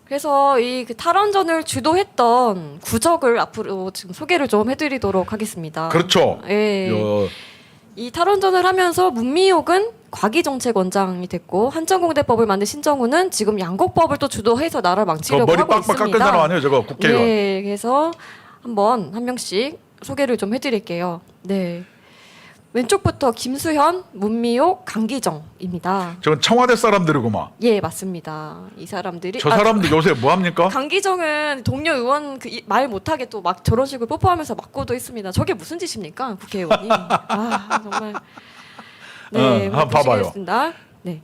그래서 이 탈원전을 주도했던 구적을 앞으로 지금 소개를 좀 해드리도록 하겠습니다. 그렇죠. 예. 이 탈원전을 하면서 문미옥은 과기정책원장이 됐고 한전공대법을 만든 신정훈은 지금 양곡법을 또 주도해서 나라를 망치려고 머리 하고 빡빡 깎은 있습니다. 사람 아니에요, 저거 국회의원. 네, 그래서 한번 한 명씩 소개를 좀 해드릴게요. 네, 왼쪽부터 김수현, 문미옥, 강기정입니다. 저건 청와대 사람들이구만. 예, 맞습니다. 이 사람들이 저 사람들 요새 뭐 합니까? 강기정은 동료 의원 말 못하게 또 막 저런 식으로 뽀뽀하면서 맞고도 있습니다. 저게 무슨 짓입니까, 국회의원이? 아 정말. 네, 한번 봐봐요. 보시겠습니다. 네.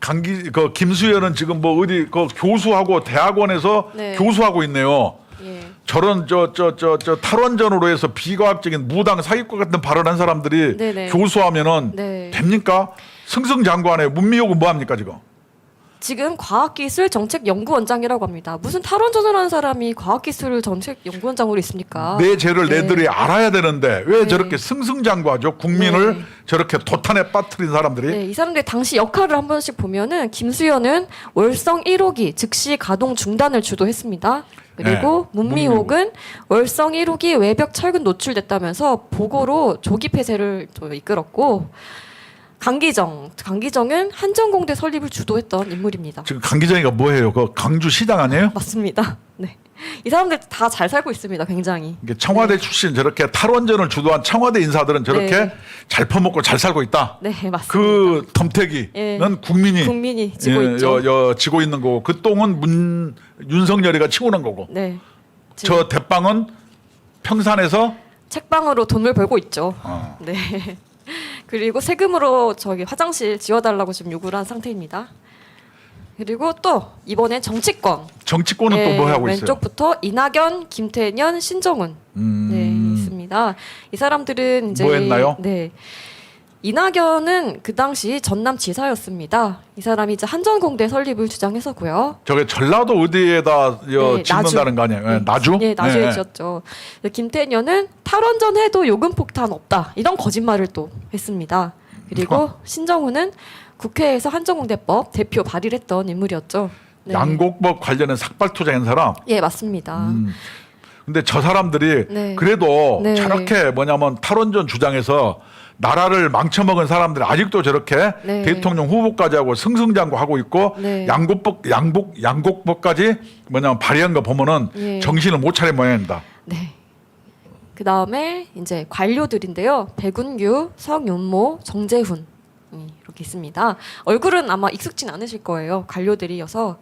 김수현은 지금 뭐 어디 교수하고 대학원에서 네. 교수하고 있네요. 예. 저런 저 탈원전으로 해서 비과학적인 무당 사기꾼 같은 발언한 사람들이 네네. 교수하면은 네. 됩니까? 승승장구하네. 문미옥은 뭐 합니까 지금? 지금 과학기술정책연구원장이라고 합니다. 무슨 탈원전을 하는 사람이 과학기술정책연구원장으로 있습니까? 내 죄를 네. 내들이 알아야 되는데 왜 네. 저렇게 승승장구하죠? 국민을 네. 저렇게 도탄에 빠뜨린 사람들이. 네, 이 사람들의 당시 역할을 한 번씩 보면은 김수현은 월성 1호기 즉시 가동 중단을 주도했습니다. 그리고 네, 문미옥은 월성 1호기 외벽 철근 노출됐다면서 보고로 조기 폐쇄를 또 이끌었고 강기정은 한전공대 설립을 주도했던 인물입니다. 지금 강기정이가 뭐예요? 그 강주시장 아니에요? 맞습니다. 네, 이 사람들 다 잘 살고 있습니다. 굉장히. 이게 청와대 네. 출신 저렇게 탈원전을 주도한 청와대 인사들은 저렇게 네. 잘 퍼먹고 잘 살고 있다. 네, 맞습니다. 그 덤태기는 예. 국민이 지고 있죠. 지고 있는 거고 그 똥은 윤석열이가 치우는 거고 네, 지금 저 대빵은 평산에서 책방으로 돈을 벌고 있죠. 어. 네. 그리고 세금으로 저기 화장실 지어달라고 지금 요구를 한 상태입니다. 그리고 또 이번에 정치권은 정치권은 또 뭐 하고 있어요? 왼쪽부터 이낙연, 김태년, 신정훈 네, 있습니다. 이 사람들은 이제 뭐 했나요? 네. 이낙연은 그 당시 전남지사였습니다. 이 사람이 이제 한전공대 설립을 주장했었고요. 저게 전라도 어디에다 네, 짓는다는 거 아니에요? 네, 나주? 네, 나주에 네. 지었죠. 김태년은 탈원전 해도 요금폭탄 없다. 이런 거짓말을 또 했습니다. 그리고 신정훈은 국회에서 한전공대법 대표 발의를 했던 인물이었죠. 네. 양곡법 관련해 삭발 투쟁한 사람. 예, 맞습니다. 근데 저 사람들이 네. 그래도 네. 저렇게 뭐냐면 탈원전 주장해서 나라를 망쳐먹은 사람들이 아직도 저렇게 네. 대통령 후보까지 하고 승승장구하고 있고 네. 양곡법까지 뭐냐면 발의한 거 보면은 예. 정신을 못 차린 모양입니다. 네. 그 다음에 이제 관료들인데요. 백운규, 성윤모, 정재훈 이렇게 있습니다. 얼굴은 아마 익숙진 않으실 거예요. 관료들이어서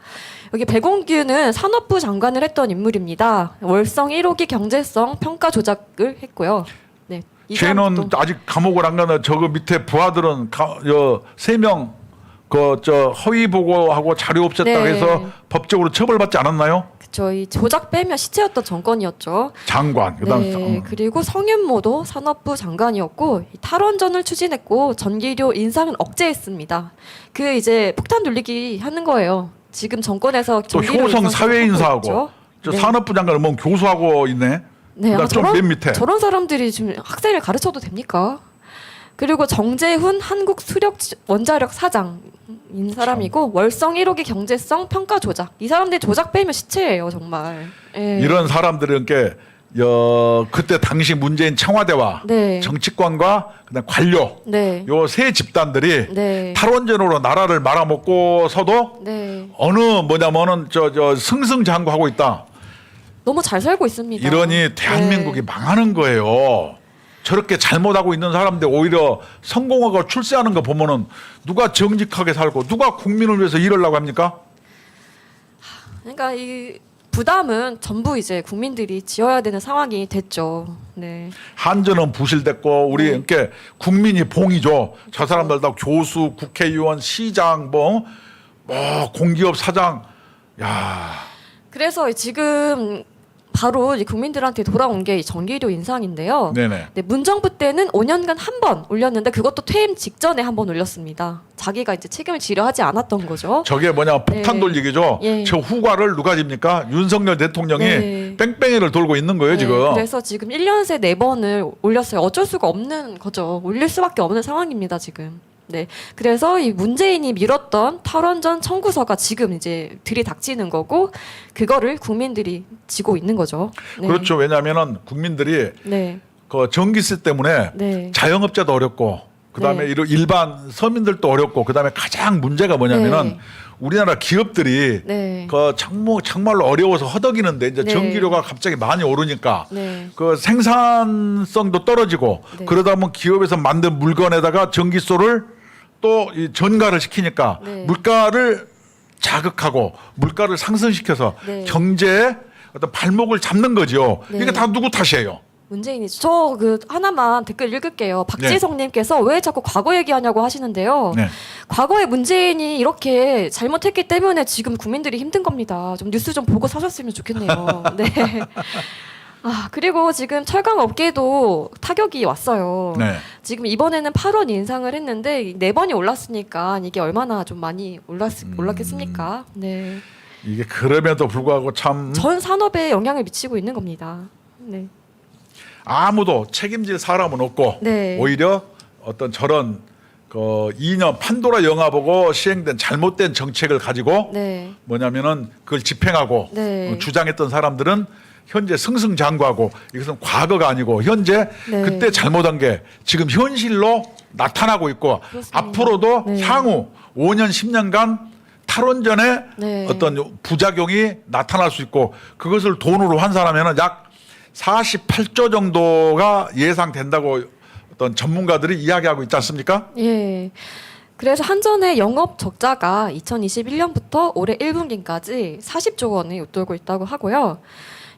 여기 백운규는 산업부 장관을 했던 인물입니다. 월성 1호기 경제성 평가 조작을 했고요. 네. 이 쟤는 사람도 아직 감옥을 안 가나 저거 밑에 부하들은 3명 그 허위 보고하고 자료 없앴다고 네. 해서 법적으로 처벌받지 않았나요? 저희 조작 빼면 시체였던 정권이었죠. 장관 그다음 네, 그리고 성윤모도 산업부 장관이었고 이 탈원전을 추진했고 전기료 인상은 억제했습니다. 그 이제 폭탄 돌리기 하는 거예요. 지금 정권에서 또 전기료 효성 인상 사회인사하고 하고 저 있죠. 산업부 장관은 뭐 교수하고 있네. 네, 그다음 좀 맨 밑에 저런 사람들이 지금 학생을 가르쳐도 됩니까? 그리고 정재훈 한국 수력 원자력 사장인 사람이고 월성 1호기 경제성 평가 조작. 이 사람들이 조작 빼면 시체예요, 정말. 예. 이런 사람들은 그때 당시 문재인 청와대와 네. 정치권과 그다음 관료 네. 요 세 집단들이 네. 탈원전으로 나라를 말아먹고서도 네. 어느 뭐냐면은 저 승승장구하고 있다. 너무 잘 살고 있습니다. 이러니 대한민국이 네. 망하는 거예요. 저렇게 잘못하고 있는 사람들 오히려 성공하고 출세하는 거 보면은 누가 정직하게 살고 누가 국민을 위해서 일하려고 합니까? 그러니까 이 부담은 전부 이제 국민들이 지어야 되는 상황이 됐죠. 네. 한전은 부실됐고 우리 네. 그러니까 국민이 봉이죠. 저 사람들 다 교수, 국회의원, 시장, 뭐 공기업 사장, 야 그래서 지금 바로 이제 국민들한테 돌아온 게 이 전기료 인상인데요. 네네. 네, 문정부 때는 5년간 한 번 올렸는데 그것도 퇴임 직전에 한 번 올렸습니다. 자기가 이제 책임을 지려 하지 않았던 거죠. 저게 뭐냐 폭탄 네. 돌리기죠. 예. 저 후과를 누가 집니까? 윤석열 대통령이 네. 뺑뺑이를 돌고 있는 거예요 네, 지금. 그래서 지금 1년 새 4번을 올렸어요. 어쩔 수가 없는 거죠. 올릴 수밖에 없는 상황입니다 지금. 네, 그래서 이 문재인이 미뤘던 탈원전 청구서가 지금 이제 들이닥치는 거고 그거를 국민들이 지고 있는 거죠. 네. 그렇죠. 왜냐하면은 국민들이 네, 그 전기세 때문에 네, 자영업자도 어렵고 그다음에 네. 일반 서민들도 어렵고 그다음에 가장 문제가 뭐냐면은 네. 우리나라 기업들이 네, 그 정말로 어려워서 허덕이는데 이제 네. 전기료가 갑자기 많이 오르니까 네, 그 생산성도 떨어지고 네. 그러다 보면 기업에서 만든 물건에다가 전기세를 또 이 전가를 시키니까 네. 물가를 자극하고 물가를 상승시켜서 네. 경제에 어떤 발목을 잡는 거죠. 네. 이게 다 누구 탓이에요? 문재인이죠. 저 그 하나만 댓글 읽을게요. 박지성님께서 왜 자꾸 과거 얘기하냐고 하시는데요. 네. 과거에 문재인이 이렇게 잘못했기 때문에 지금 국민들이 힘든 겁니다. 좀 뉴스 좀 보고 사셨으면 좋겠네요. 네. 아, 그리고 지금 철강 업계도 타격이 왔어요. 네. 지금 이번에는 8원 인상을 했는데 4번이 올랐으니까 이게 얼마나 좀 많이 올랐겠습니까? 네. 이게 그럼에도 불구하고 참 전 산업에 영향을 미치고 있는 겁니다. 네. 아무도 책임질 사람은 없고 네. 오히려 어떤 저런 그 이념 판도라 영화 보고 시행된 잘못된 정책을 가지고 네. 뭐냐면은 그걸 집행하고 네. 주장했던 사람들은 현재 승승장구하고 이것은 과거가 아니고 현재 네. 그때 잘못한 게 지금 현실로 나타나고 있고 그렇습니다. 앞으로도 네. 향후 5년 10년간 탈원전의 네. 어떤 부작용이 나타날 수 있고 그것을 돈으로 환산하면 약 48조 정도가 예상된다고 어떤 전문가들이 이야기하고 있지 않습니까? 예. 그래서 한전의 영업 적자가 2021년부터 올해 1분기까지 40조 원을 웃돌고 있다고 하고요.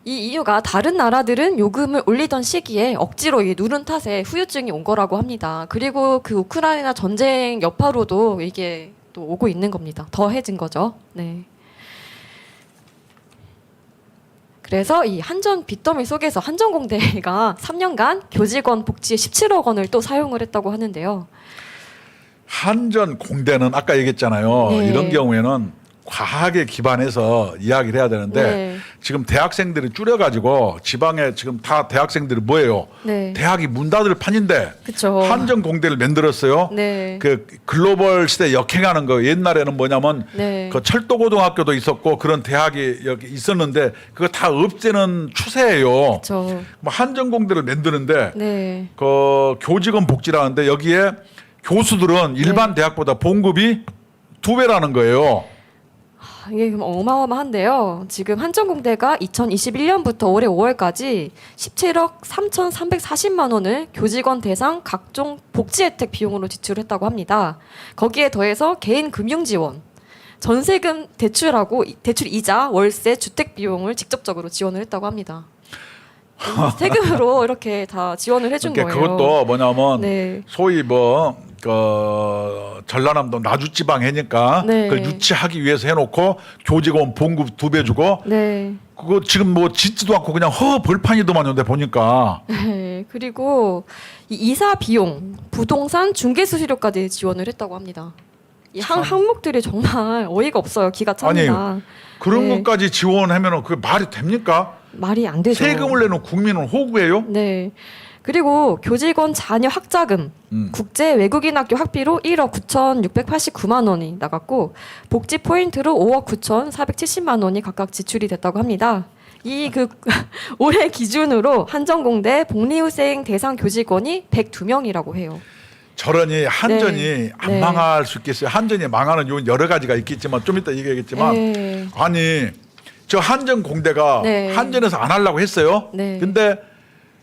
이 이유가 다른 나라들은 요금을 올리던 시기에 억지로 이게 누른 탓에 후유증이 온 거라고 합니다. 그리고 그 우크라이나 전쟁 여파로도 이게 또 오고 있는 겁니다. 더해진 거죠. 네. 그래서 이 한전 빚더미 속에서 한전공대가 3년간 교직원 복지에 17억 원을 또 사용을 했다고 하는데요. 한전 공대는 아까 얘기했잖아요. 네. 이런 경우에는 과학에 기반해서 이야기를 해야 되는데 네. 지금 대학생들이 줄여가지고 지방에 지금 다 대학생들이 뭐예요? 네. 대학이 문 닫을 판인데 그렇죠. 한전 공대를 만들었어요. 네. 그 글로벌 시대 역행하는 거 옛날에는 뭐냐면 네. 그 철도고등학교도 있었고 그런 대학이 여기 있었는데 그거 다 없애는 추세예요. 그렇죠. 뭐 한전 공대를 만드는데 네. 그 교직원 복지라는데 여기에 교수들은 일반 대학보다 봉급이 2배라는 거예요. 이게 어마어마한데요. 지금 한전공대가 2021년부터 올해 5월까지 17억 3,340만 원을 교직원 대상 각종 복지 혜택 비용으로 지출했다고 합니다. 거기에 더해서 개인 금융 지원, 전세금 대출하고 대출 이자, 월세, 주택 비용을 직접적으로 지원을 했다고 합니다. 세금으로 이렇게 다 지원을 해준 그러니까 거예요. 그것도 뭐냐면 네. 소위 그 전라남도 나주지방 해니까 네. 그걸 유치하기 위해서 해놓고 교직원 봉급 2배 주고 네. 그거 지금 뭐 짓지도 않고 그냥 벌판이더만요. 보니까 네. 그리고 이 이사 비용, 부동산 중개 수수료까지 지원을 했다고 합니다. 이 항목들이 정말 어이가 없어요. 기가 찹니다. 그런 네. 것까지 지원하면은 그게 말이 됩니까? 말이 안 되죠. 세금을 내는 국민은 호구예요? 네. 그리고 교직원 자녀 학자금, 국제 외국인 학교 학비로 1억 9,689만 원이 나갔고 복지 포인트로 5억 9,470만 원이 각각 지출이 됐다고 합니다. 이 그 올해 기준으로 한전공대 복리후생 대상 교직원이 102명이라고 해요. 저러니 한전이 네. 안 네. 망할 수 있겠어요. 한전이 망하는 이유는 여러 가지가 있겠지만 좀 이따 얘기하겠지만 네. 아니 저 한전 공대가 네. 한전에서 안 하려고 했어요. 네. 근데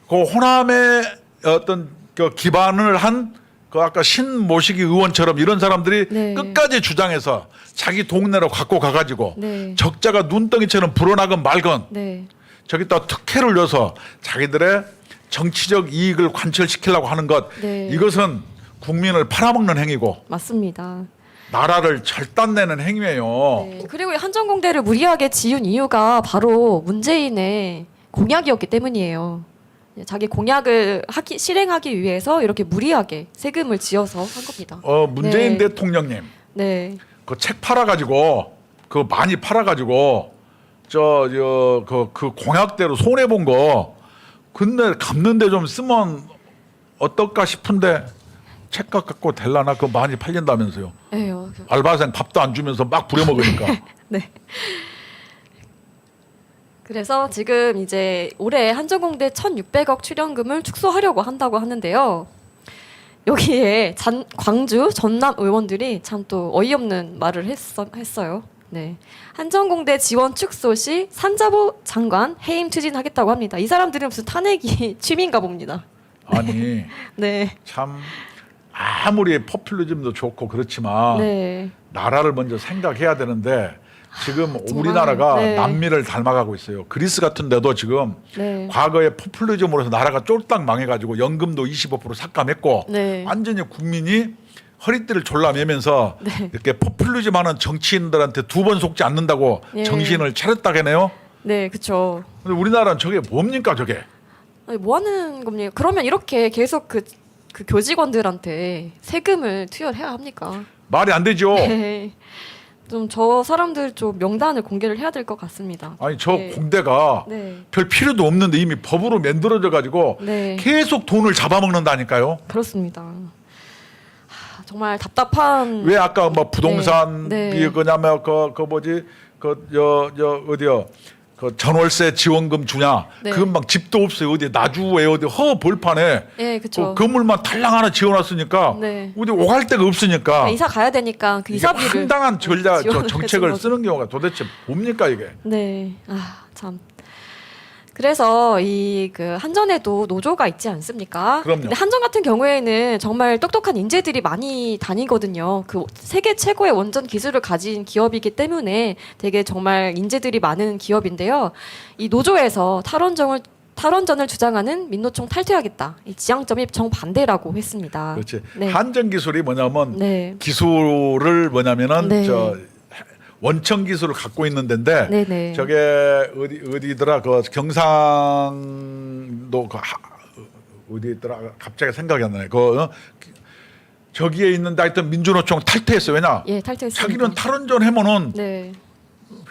그 호남의 어떤 그 기반을 한 그 아까 신모시기 의원처럼 이런 사람들이 네. 끝까지 주장해서 자기 동네로 갖고 가가지고 네. 적자가 눈덩이처럼 불어나건 말건 네. 저기다 특혜를 줘서 자기들의 정치적 이익을 관철시키려고 하는 것 네. 이것은 국민을 팔아먹는 행위고 맞습니다. 나라를 절단내는 행위예요. 네. 그리고 이 한전공대를 무리하게 지은 이유가 바로 문재인의 공약이었기 때문이에요. 자기 공약을 실행하기 위해서 이렇게 무리하게 세금을 지어서 한 겁니다. 문재인 네. 대통령님 네. 그 책 팔아가지고 그 많이 팔아가지고 그 공약대로 손해 본 거 근데 갚는데 좀 쓰면 어떨까 싶은데 책값 갖고 될라나 그거 많이 팔린다면서요. 네. 알바생 밥도 안 주면서 막 부려먹으니까. 네. 그래서 지금 이제 올해 한전공대 1,600억 출연금을 축소하려고 한다고 하는데요. 여기에 광주, 전남 의원들이 참 또 어이없는 말을 했어요. 네. 한전공대 지원 축소 시 산자부 장관 해임 추진하겠다고 합니다. 이 사람들은 무슨 탄핵이 취미인가 봅니다. 아니 네. 참 아무리 포퓰리즘도 좋고 그렇지만 네. 나라를 먼저 생각해야 되는데 지금 정말, 우리나라가 네. 남미를 닮아가고 있어요. 그리스 같은 데도 지금 네. 과거에 포퓰리즘으로 해서 나라가 쫄딱 망해가지고 연금도 25% 삭감했고 네. 완전히 국민이 허리띠를 졸라매면서 네. 이렇게 포퓰리즘하는 정치인들한테 두 번 속지 않는다고 예. 정신을 차렸다 하네요. 네, 그렇죠. 근데 우리나라는 저게 뭡니까 저게? 아니, 뭐 하는 겁니까? 그러면 이렇게 계속 그 교직원들한테 세금을 투여해야 합니까? 말이 안 되죠. 네. 좀 저 사람들 좀 명단을 공개를 해야 될 것 같습니다. 아니 저 네. 공대가 네. 별 필요도 없는데 이미 법으로 만들어져 가지고 네. 계속 돈을 잡아먹는다니까요. 그렇습니다. 정말 답답한. 왜 아까 뭐 부동산 네. 네. 그냐면 그 뭐지 어디요 그 전월세 지원금 주냐 네. 그건 막 집도 없어요 어디 나주에 어디 허 벌판에 네, 그렇죠. 그 건물만 달랑 하나 지어놨으니까 네. 어디 오갈 데가 없으니까 이사 가야 되니까 그 이게 이사비를 황당한 지원을 정책을 해준 쓰는 경우가 도대체 뭡니까 이게? 네. 참. 그래서 이 그 한전에도 노조가 있지 않습니까? 그럼요. 근데 한전 같은 경우에는 정말 똑똑한 인재들이 많이 다니거든요. 그 세계 최고의 원전 기술을 가진 기업이기 때문에 되게 정말 인재들이 많은 기업인데요. 이 노조에서 탈원전을 주장하는 민노총 탈퇴하겠다. 이 지향점이 정반대라고 했습니다. 그렇지. 네. 한전 기술이 뭐냐면 네. 기술을 뭐냐면은 네. 원천 기술을 갖고 있는 데인데 네네. 저게 어디더라 그 경상도 어디 있더라 갑자기 생각이 안 나네. 저기에 있는데 하여튼 민주노총 탈퇴했어. 왜냐? 예, 탈퇴했습니다. 자기는 탈원전 하면은 네.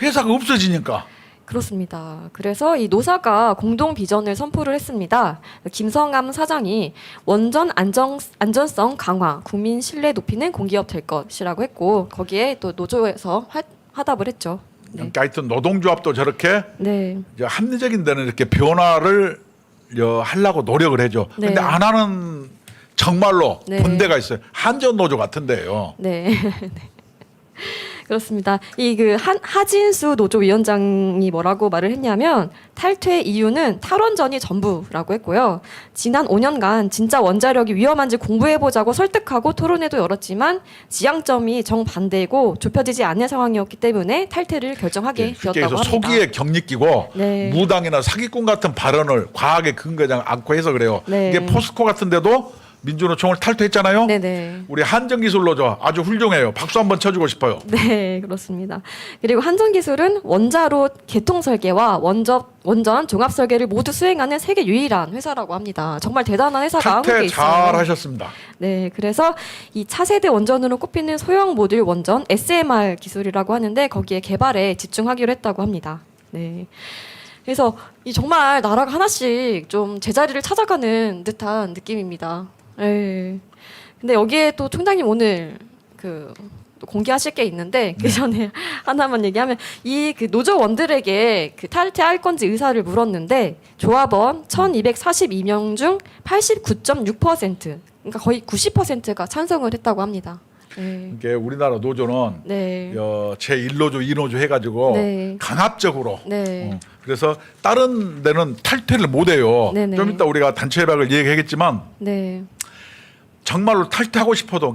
회사가 없어지니까. 그렇습니다. 그래서 이 노사가 공동 비전을 선포를 했습니다. 김성암 사장이 원전 안전성 강화, 국민 신뢰 높이는 공기업 될 것이라고 했고 거기에 또 노조에서 화답을 했죠. 네. 그러니까 하여튼 노동조합도 저렇게 네. 이제 합리적인 데는 이렇게 변화를 하려고 노력을 해줘. 네. 근데 안 하는 정말로 네. 본데가 있어요. 한전 노조 같은데요. 네. 네. 그렇습니다. 이 그 하진수 노조위원장이 뭐라고 말을 했냐면 탈퇴 이유는 탈원전이 전부라고 했고요. 지난 5년간 진짜 원자력이 위험한지 공부해보자고 설득하고 토론회도 열었지만 지향점이 정반대고 좁혀지지 않는 상황이었기 때문에 탈퇴를 결정하게 쉽게 되었다고 해서 합니다. 소기에 격리끼고 네. 무당이나 사기꾼 같은 발언을 과하게 근거지 않고 해서 그래요. 네. 이게 포스코 같은데도 민주노총을 탈퇴했잖아요. 네네. 우리 한전기술노조 아주 훌륭해요. 박수 한번 쳐주고 싶어요. 네, 그렇습니다. 그리고 한전기술은 원자로 개통 설계와 원전 종합 설계를 모두 수행하는 세계 유일한 회사라고 합니다. 정말 대단한 회사가 한국에 탈퇴 있어요. 잘 하셨습니다. 네, 그래서 이 차세대 원전으로 꼽히는 소형 모듈 원전 SMR 기술이라고 하는데 거기에 개발에 집중하기로 했다고 합니다. 네. 그래서 이 정말 나라가 하나씩 좀 제자리를 찾아가는 듯한 느낌입니다. 네. 근데 여기에 또 총장님 오늘 또 공개하실 게 있는데 그 전에 하나만 얘기하면 이 그 노조원들에게 그 탈퇴할 건지 의사를 물었는데 조합원 1,242명 중 89.6% 그러니까 거의 90%가 찬성을 했다고 합니다. 네. 이게 우리나라 노조는 네. 제1노조, 2노조 해가지고 네. 강압적으로 네. 그래서 다른 데는 탈퇴를 못해요. 네네. 좀 이따 우리가 단체 협약을 얘기하겠지만 네. 정말로 탈퇴하고 싶어도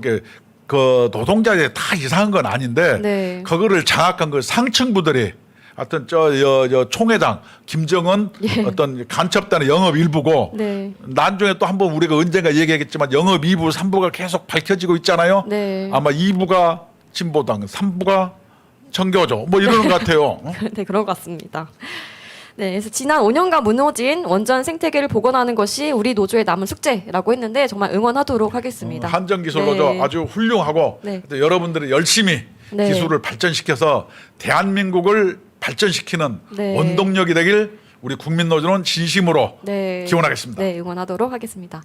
그 노동자들이 다 이상한 건 아닌데 네. 그거를 장악한 그 상층부들이 하여튼 저 총회장 김정은 예. 어떤 간첩단의 영업 일부고 네. 나중에 또 한번 우리가 언젠가 얘기하겠지만 영업 2부, 3부가 계속 밝혀지고 있잖아요. 네. 아마 2부가 진보당, 3부가 정교조 뭐 이러는 것 같아요. 네, 그런 것 같습니다. 네, 그래서 지난 5년간 무너진 원전 생태계를 복원하는 것이 우리 노조의 남은 숙제라고 했는데 정말 응원하도록 하겠습니다. 한전 기술로도 네. 아주 훌륭하고 네. 또 여러분들이 열심히 네. 기술을 발전시켜서 대한민국을 발전시키는 네. 원동력이 되길 우리 국민노조는 진심으로 네. 기원하겠습니다. 네, 응원하도록 하겠습니다.